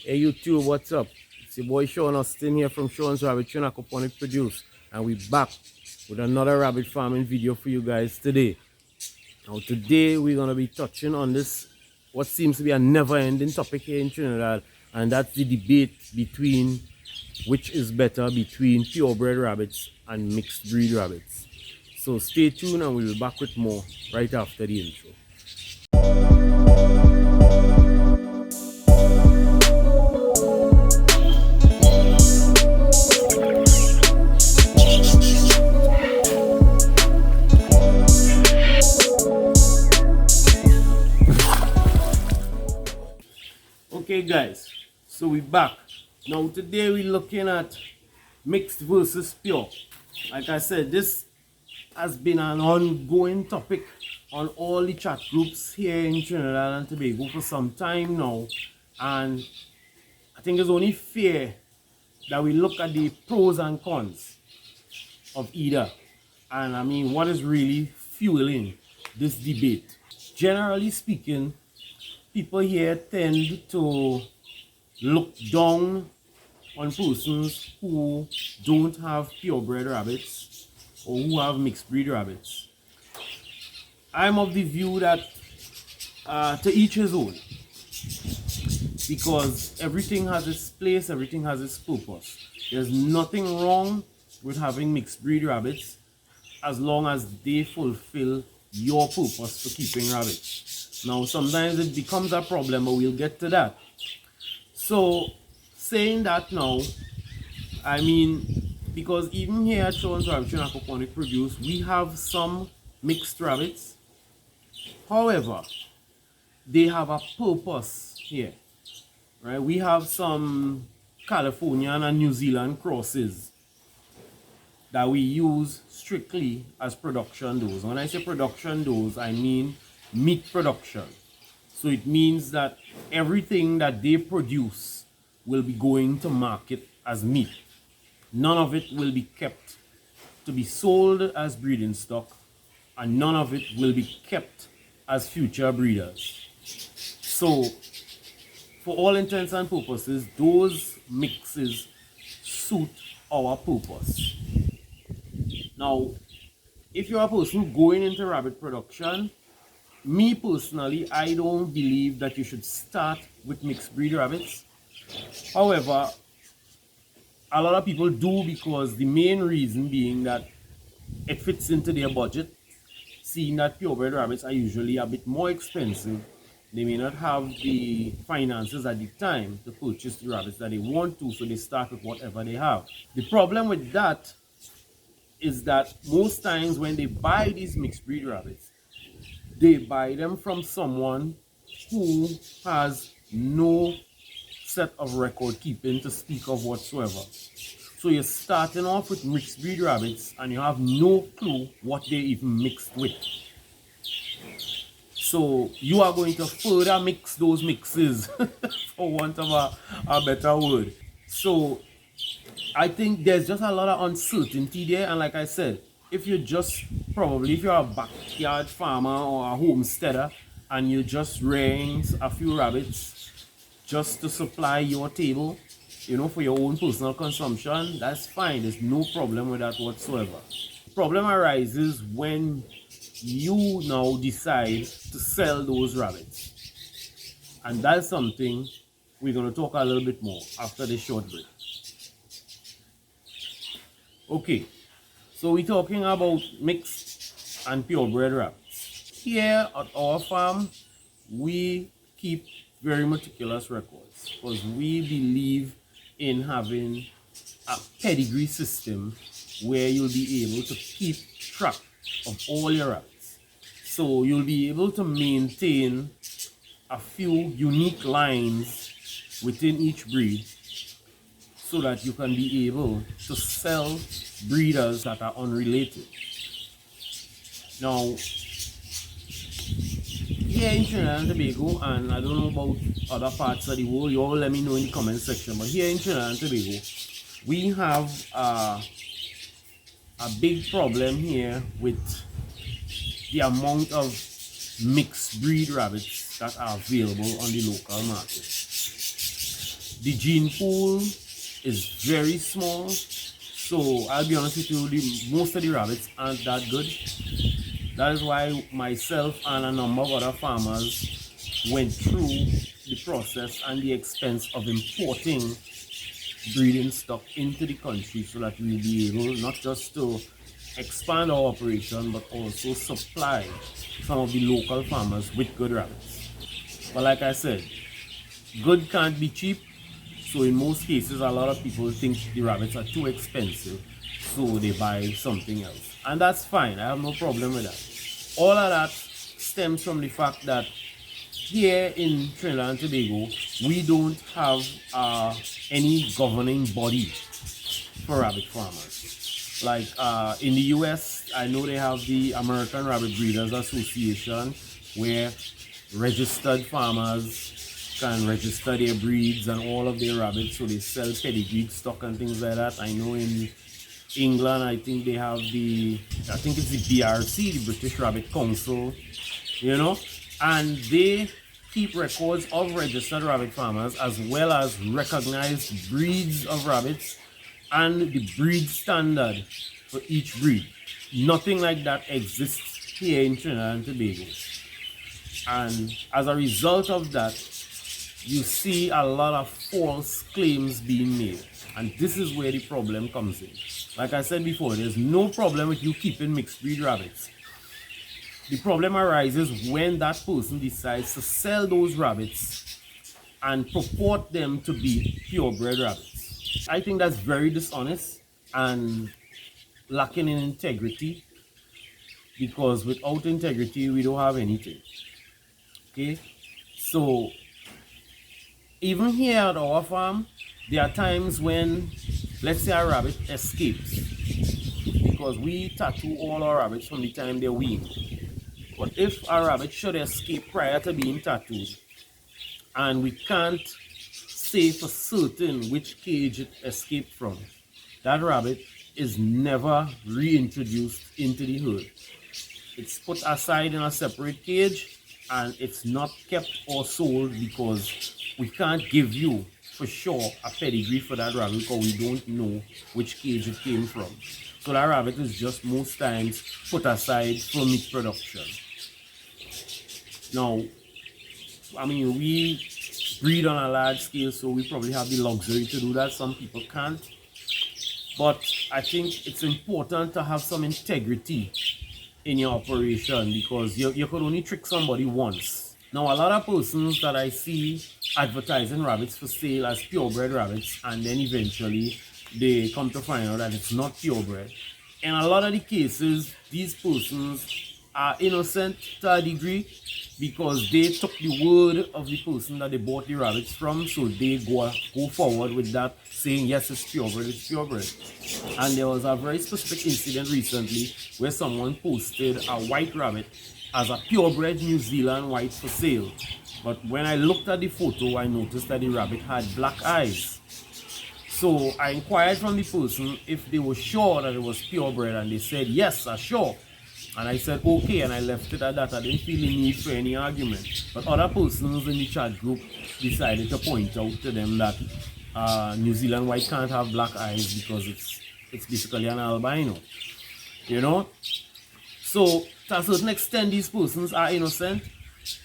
Hey YouTube, what's up? It's your boy Sean Austin here from Sean's Rabbit Train Aquaponic Produce, and we back with another rabbit farming video for you guys today. Now today we're gonna be touching on this what seems to be a never-ending topic here in Trinidad, and that's the debate between which is better between purebred rabbits and mixed breed rabbits. So stay tuned and we'll be back with more right after the intro. Okay guys, so we're back. Now today we're looking at mixed versus pure. Like I said, this has been an ongoing topic on all the chat groups here in Trinidad and Tobago for some time now, and I think it's only fair that we look at the pros and cons of either, and I mean what is really fueling this debate. Generally speaking, people here tend to look down on persons who don't have purebred rabbits or who have mixed breed rabbits. I'm of the view that to each his own, because everything has its place, everything has its purpose. There's nothing wrong with having mixed breed rabbits as long as they fulfill your purpose for keeping rabbits. Now sometimes it becomes a problem, but we'll get to that. So saying that now, I mean, because even here at Sean's Rabbit Train Aquaponic Produce, we have some mixed rabbits. However, they have a purpose here, right? We have some Californian and New Zealand crosses that we use strictly as production does. When I say production does, I mean meat production. So it means that everything that they produce will be going to market as meat. None of it will be kept to be sold as breeding stock, and none of it will be kept as future breeders. So for all intents and purposes, those mixes suit our purpose. Now, if you're a person going into rabbit production, me personally, I don't believe that you should start with mixed breed rabbits. However, a lot of people do, because the main reason being that it fits into their budget, seeing that purebred rabbits are usually a bit more expensive. They may not have the finances at the time to purchase the rabbits that they want to, so they start with whatever they have. The problem with that is that most times when they buy these mixed breed rabbits, they buy them from someone who has no set of record keeping to speak of whatsoever. So you're starting off with mixed breed rabbits and you have no clue what they even mixed with. So you are going to further mix those mixes for want of a better word. So I think there's just a lot of uncertainty there, and like I said, if you're a backyard farmer or a homesteader and you're just rearing a few rabbits just to supply your table, you know, for your own personal consumption, that's fine. There's no problem with that whatsoever. The problem arises when you now decide to sell those rabbits. And that's something we're going to talk a little bit more after this short break. Okay. So we're talking about mixed and purebred rabbits. Here at our farm, we keep very meticulous records because we believe in having a pedigree system where you'll be able to keep track of all your rabbits. So you'll be able to maintain a few unique lines within each breed, so that you can be able to sell breeders that are unrelated. Now, here in Trinidad and Tobago, and I don't know about other parts of the world, you all let me know in the comment section, but here in Trinidad and Tobago, we have a big problem here with the amount of mixed breed rabbits that are available on the local market. The gene pool is very small, so I'll be honest with you, most of the rabbits aren't that good. That is why myself and a number of other farmers went through the process and the expense of importing breeding stock into the country so that we'll be able not just to expand our operation but also supply some of the local farmers with good rabbits. But like I said, good can't be cheap, so in most cases a lot of people think the rabbits are too expensive, so they buy something else, and that's fine. I have no problem with that. All of that stems from the fact that here in Trinidad and Tobago we don't have any governing body for rabbit farmers. Like in the US, I know they have the American Rabbit Breeders Association, where registered farmers can register their breeds and all of their rabbits, so they sell pedigreed stock and things like that. I know in England, I think they have it's the BRC, the British Rabbit Council, you know, and they keep records of registered rabbit farmers as well as recognized breeds of rabbits and the breed standard for each breed. Nothing like that exists here in Trinidad and Tobago. And as a result of that, you see a lot of false claims being made. And this is where the problem comes in. Like I said before, there's no problem with you keeping mixed breed rabbits. The problem arises when that person decides to sell those rabbits and purport them to be purebred rabbits. I think that's very dishonest and lacking in integrity, because without integrity we don't have anything. Okay, so even here at our farm, there are times when, let's say, a rabbit escapes, because we tattoo all our rabbits from the time they're weaned. But if a rabbit should escape prior to being tattooed, and we can't say for certain which cage it escaped from, that rabbit is never reintroduced into the herd. It's put aside in a separate cage and it's not kept or sold, because we can't give you for sure a pedigree for that rabbit, because we don't know which cage it came from. So that rabbit is just most times put aside for meat production. Now, I mean, we breed on a large scale, so we probably have the luxury to do that. Some people can't. But I think it's important to have some integrity in your operation, because you could only trick somebody once. Now, a lot of persons that I see advertising rabbits for sale as purebred rabbits, and then eventually they come to find out that it's not purebred. In a lot of the cases, these persons are innocent to a degree, because they took the word of the person that they bought the rabbits from, so they go forward with that, saying yes, it's purebred, it's purebred. And there was a very specific incident recently where someone posted a white rabbit as a purebred New Zealand white for sale. But when I looked at the photo, I noticed that the rabbit had black eyes. So I inquired from the person if they were sure that it was purebred, and they said yes, I'm sure. And I said okay, and I left it at that. I didn't feel the need for any argument. But other persons in the chat group decided to point out to them that New Zealand white can't have black eyes because it's basically an albino, you know. So to a certain extent, these persons are innocent,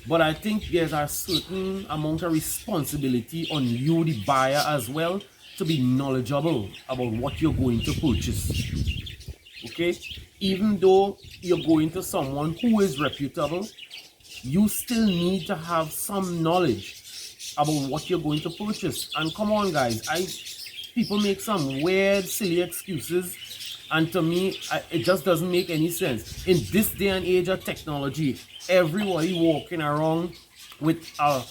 but I think there's a certain amount of responsibility on you, the buyer, as well, to be knowledgeable about what you're going to purchase. Okay, even though you're going to someone who is reputable, you still need to have some knowledge about what you're going to purchase. And come on, guys, people make some weird, silly excuses, and to me, it just doesn't make any sense. In this day and age of technology, everybody walking around with a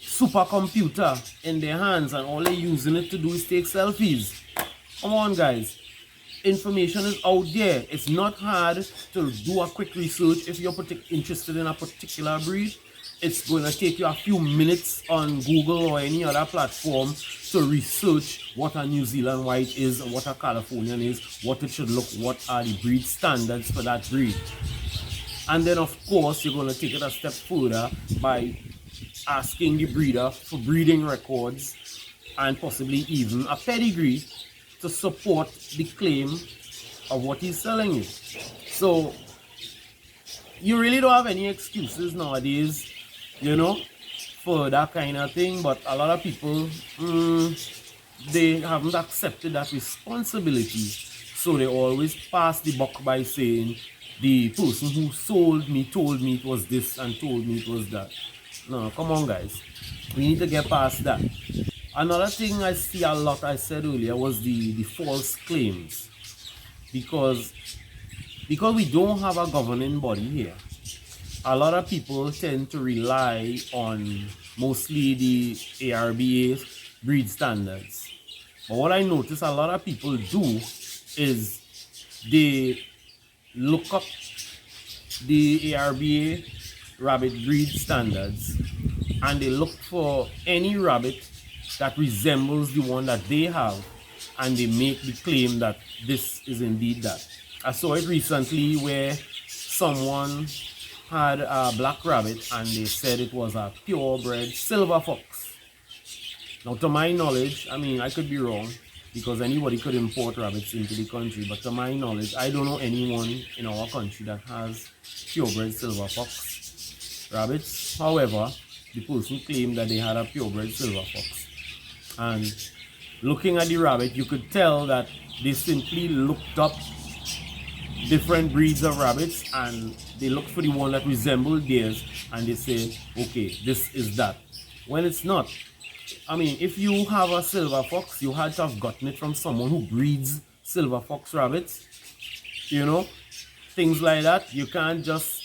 supercomputer in their hands, and all they're using it to do is take selfies. Come on, guys. Information is out there. It's not hard to do a quick research. If you're interested in a particular breed, it's going to take you a few minutes on Google or any other platform to research what a New Zealand white is, what a Californian is, what it should look, what are the breed standards for that breed. And then of course you're going to take it a step further by asking the breeder for breeding records and possibly even a pedigree to support the claim of what he's selling you. So you really don't have any excuses nowadays, you know, for that kind of thing. But a lot of people, they haven't accepted that responsibility. So they always pass the buck by saying, the person who sold me told me it was this and told me it was that. No, come on guys. We need to get past that. Another thing I see a lot, I said earlier, was the false claims. Because we don't have a governing body here, a lot of people tend to rely on mostly the ARBA breed standards. But what I notice a lot of people do is they look up the ARBA rabbit breed standards and they look for any rabbit that resembles the one that they have, and they make the claim that this is indeed that. I saw it recently where someone had a black rabbit and they said it was a purebred silver fox. Now to my knowledge, I mean I could be wrong because anybody could import rabbits into the country, but to my knowledge I don't know anyone in our country that has purebred silver fox rabbits. However, the person claimed that they had a purebred silver fox, and looking at the rabbit you could tell that they simply looked up different breeds of rabbits and they looked for the one that resembled theirs and they say, okay, this is that, when it's not. I mean, if you have a silver fox, you had to have gotten it from someone who breeds silver fox rabbits, you know, things like that. You can't just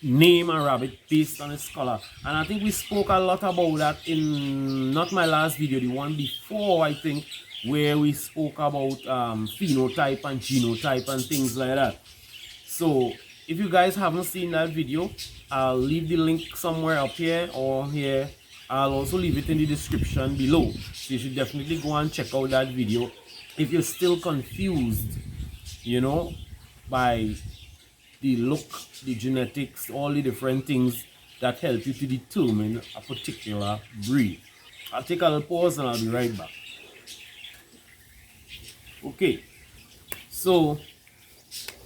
name a rabbit based on its color. And I think we spoke a lot about that in not my last video, the one before, I think, where we spoke about phenotype and genotype and things like that. So if you guys haven't seen that video, I'll leave the link somewhere up here or here. I'll also leave it in the description below, so you should definitely go and check out that video if you're still confused, you know, by the look, the genetics, all the different things that help you to determine a particular breed. I'll take a little pause and I'll be right back. Okay, so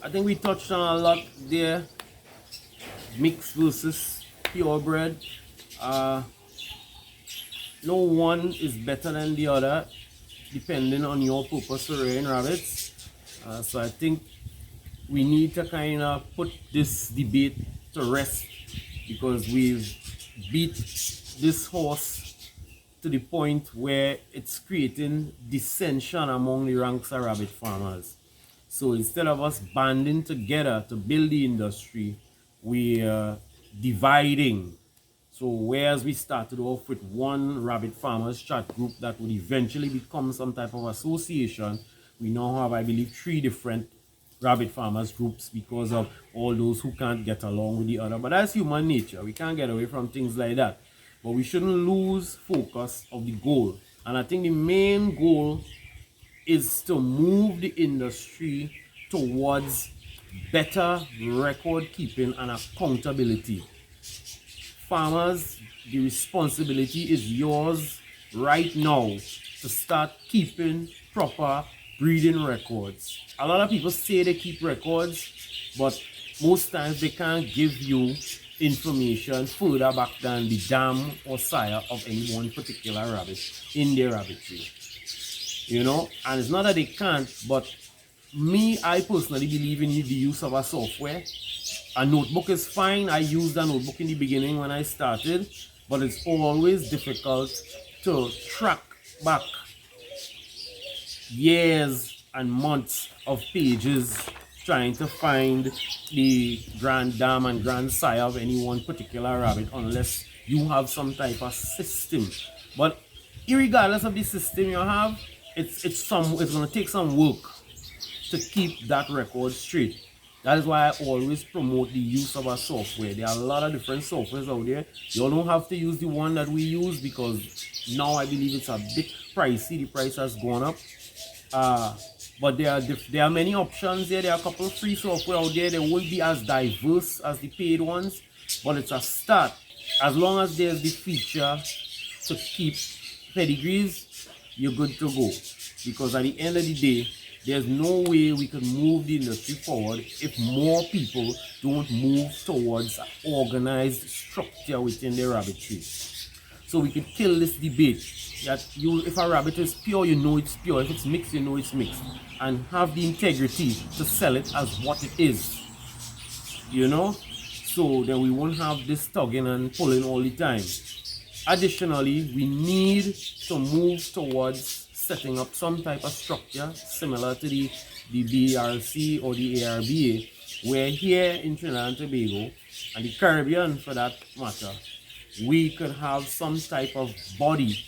I think we touched on a lot there. Mixed versus purebred. No one is better than the other depending on your purpose for rearing rabbits. So I think we need to kind of put this debate to rest, because we've beat this horse to the point where it's creating dissension among the ranks of rabbit farmers. So instead of us banding together to build the industry, we are dividing. So whereas we started off with one rabbit farmers chat group that would eventually become some type of association, we now have, I believe, 3 different rabbit farmers groups because of all those who can't get along with the other. But that's human nature. We can't get away from things like that. But we shouldn't lose focus of the goal. And I think the main goal is to move the industry towards better record keeping and accountability. Farmers, the responsibility is yours right now to start keeping proper breeding records. A lot of people say they keep records, but most times they can't give you information further back than the dam or sire of any one particular rabbit in their rabbitry. You know, and it's not that they can't, but I personally believe in the use of a software. A notebook is fine. I used a notebook in the beginning when I started, but it's always difficult to track back years and months of pages trying to find the grand dam and grand sire of any one particular rabbit unless you have some type of system. But irregardless of the system you have, it's going to take some work to keep that record straight. That is why I always promote the use of a software. There are a lot of different softwares out there. You don't have to use the one that we use because now I believe it's a bit pricey. The price has gone up. But there are many options there. There are a couple of free software out there. They won't be as diverse as the paid ones, but it's a start. As long as there's the feature to keep pedigrees, you're good to go. Because at the end of the day, there's no way we could move the industry forward if more people don't move towards an organized structure within the rabbitry. So we could kill this debate that if a rabbit is pure, you know it's pure. If it's mixed, you know it's mixed. And have the integrity to sell it as what it is. You know? So then we won't have this tugging and pulling all the time. Additionally, we need to move towards setting up some type of structure similar to the BRC or the ARBA, where here in Trinidad and Tobago, and the Caribbean for that matter, we could have some type of body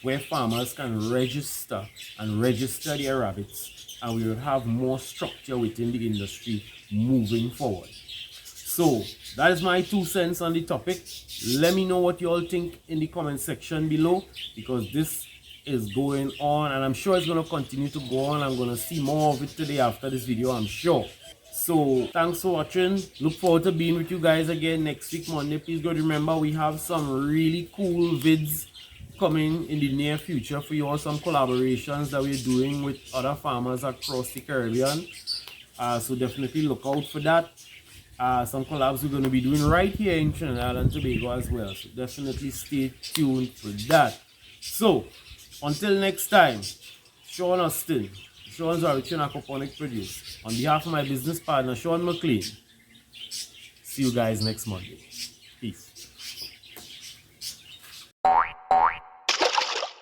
where farmers can register their rabbits, and we would have more structure within the industry moving forward. So that is my 2 cents on the topic. Let me know what you all think in the comment section below, because this is going on and I'm sure it's going to continue to go on. I'm going to see more of it today after this video, I'm sure. So thanks for watching. Look forward to being with you guys again next week Monday. Please go remember we have some really cool vids coming in the near future for you all, some collaborations that we're doing with other farmers across the Caribbean. So definitely look out for that. Some collabs we're going to be doing right here in Trinidad and Tobago as well. So definitely stay tuned for that. So until next time, Sean Austin, Sean's Origin Aquaponic Produce. On behalf of my business partner, Sean McLean, see you guys next Monday.